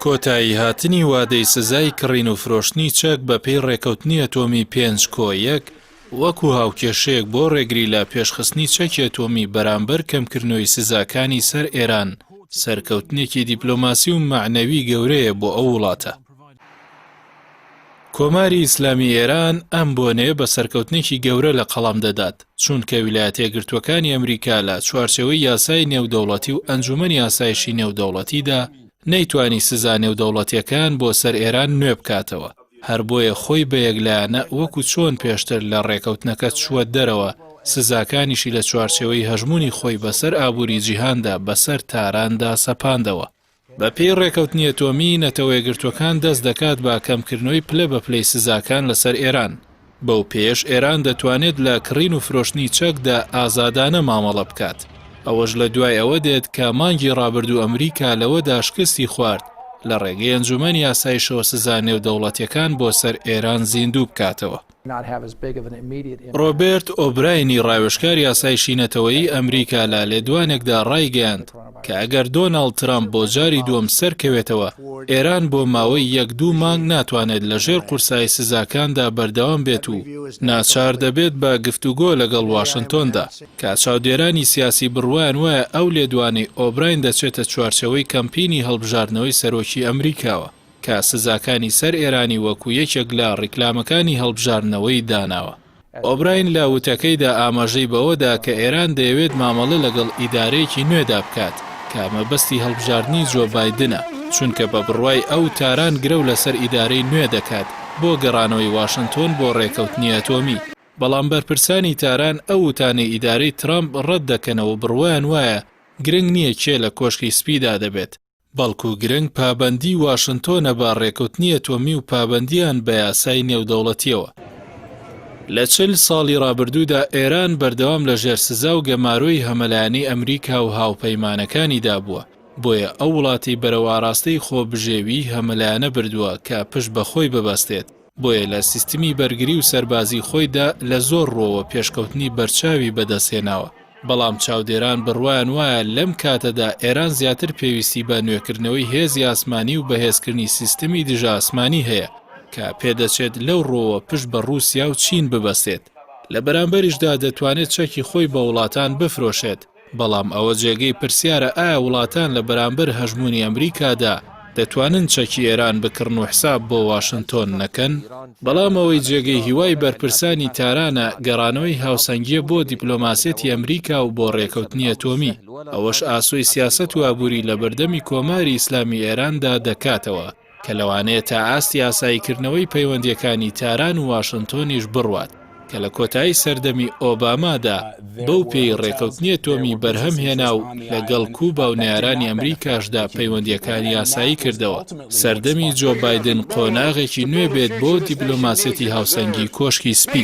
کۆتایی هاتنی وادەی سزای کڕین و فرۆشتنی چەک بە پێی ڕێکەوتنی ئەتۆمی 5.1 وەکو هاوکێشەیەک بۆ ڕێگری لە پێشخستنی چەکی ئەتۆمی بەرامبەر کەمکردنەوەی سزاکانی سەر ئێران سەرکەوتنێکی دیپلۆماسی و معنەوی گەورەیە بۆ ئەو وڵاتە. کۆماری ئیسلامی ئێران ئەم بۆنەیە بە سەرکەوتنێکی گەورە لە قەڵام دەدات، چونکە ویلایەتە یەکگرتووەکانی ئەمریکا لە چوارچێوەی یاسای نێودەوڵەتی و ئەنجومەنی یاسایشی نێودەوڵەتیدا نەیتوانی سزا نێودەوڵەتیەکان بۆ سەر ئێران نوێ بکاتەوە، هەر بۆیە خۆی بە یەکلایەنە وەکو چۆن پێشتر لە ڕێکەوتنەکە چووە دەرەوە سزاکانیشی لە چوارچێوەی هەژمونی خۆی بەسەر ئابووری جیهاندا بەسەر تاراندا سەپاندەوە. بە پێی ڕێکەوتنی ئەتۆمی نەتەوە یەکگرتووەکان دەست دەکات بە کەمکردنەوەی پلە بە پلەی سزاکان لەسەر ئێران. بەو پێش ئێران دەتوانێت لە کڕین و فرۆشتنی چەکدا ئازادانە مامەڵە بکات. ئەوەش لە دوای ئەوە دێت کە مانگی ڕابردوو ئەمریکا لەوەدا شکستی خوارد لە ڕێگەی ئەنجومەنی یاسایشەوە سزا نێودەوڵەتیەکان بۆ سەر ئێران زیندوو بکاتەوە. ڕۆبێرت ئۆبراینی ڕاوێژکار یاسایشی نەتەوەیی ئەمریکا لە لێدوانێکدا ڕایگەیاند کە ئەگەر دۆناڵد ترامپ بۆ جاری دووەم سەرکەوێتەوە ئێران بۆ ماوەی 1-2 مانگ ناتوانێت لەژێر قورسایی سزاکاندا بەردەوام بێت و ناچار دەبێت بە گفتوگۆ لەگەڵ واشنتۆندا کە چاودێرانی سیاسی بڕوایان وایە ئەو لێدوانەی ئۆبراین دەچێتە چوارچەوەی کەمپینی هەڵبژاردنەوەی سەرۆکی ئەمریکاوە کە سزاکانی سەر ئێرانی وەکو یەکێک لە ڕیکلامەکانی هەڵبژاردنەوەی داناوە. ئۆبراین لە وتەکەیدا ئاماژەی بەوەدا کە ئێران دەیەوێت مامەڵە لەگەڵ ئیدارەیەکی نوێدا بکات کە مەبەستی هەڵبژاردنی جۆ بایدنە، چونکە بە بڕوای ئەو تاران گرە و لەسەر ئیدارەی نوێ دەکات بۆ گەڕانەوەی واشنتۆن بۆ ڕێکەوتنی ئەتۆمی. بەڵام بەرپرسانی تاران ئەو وتانەی ئیدارەی ترامپ ڕەت دەکەنەوە بڕوایان وایە گرنگ نییە کێ لە کۆشکی سپیدا دەبێت، بەڵکو گرنگ پابەندی واشنتۆنە بە ڕێکەوتنی ئەتۆمی و پابەندیان بە یاسای نێودەوڵەتیەوە. لە 40 ساڵی ڕابردوودا ئێران بەردەوام لە ژێرسزا و گەماروی هەمەلایەنی ئەمریکا و هاوپەیمانەکانیدا بووە، بۆیە ئەو وڵاتی بەرەو ئاراستەی خۆبژێوی هەمەلایەنە بردووە کە پشت بەخۆی ببەستێت، بۆیە لە سیستمی بەرگری و سەربازی خۆیدا لە زۆر ڕۆوە پێشکەوتنی بەرچاوی بەدەستهێناوە. بەڵام چاودێران بڕوایان وایە لەم کاتەدا ئێران زیاتر پێویستی بە نوێکردنەوەی هێزی ئاسمانی و بەهێزکردنی سیستمی دژە ئاسمانی هەیە کە پێدەچێت لەو ڕۆوە پشت بە رووسیا و چین ببەستێت. لە بەرامبەریشدا دەتوانێت چەکی خۆی بە وڵاتان بفرۆشێت، بەڵام ئەوە جێگەی پرسیارە ئایا وڵاتان لە بەرامبەر هەژمونی ئەمریکادا دەتوانن چەکی ئێران بکڕن و حساب بۆ واشنتۆن نەکەن؟ بەڵام ئەوەی جێگەی هیوای بەرپرسانی تارانە گەڕانەوەی هاوسەنگیە بۆ دیپلۆماسیەتی ئەمریکا و بۆ ڕێکەوتنی ئەتۆمی، ئەوەش ئاسۆی سیاسەت و ئابووری لە بەردەمی کۆماری ئیسلامی ئێراندا دەکاتەوە کە لەوانەیە تا ئاستی یاساییکردنەوەی پەیوەندیەکانی تاران و واشنتۆنیش بڕوات کە لە کۆتایی سەردەمی ئۆبامادا بەو پێی ڕێکەوتنی ئەتۆمی بەرهەم هێنا و لەگەڵ کووبا و نەیارانی ئەمریکاشدا پەیوەندیەکانی یاسایی کردەوە. سەردەمی جۆ بایدن قۆناغێکی نوێ بێت بۆ دیپلۆماسیەتی هاوسەنگی کۆشکی سپی.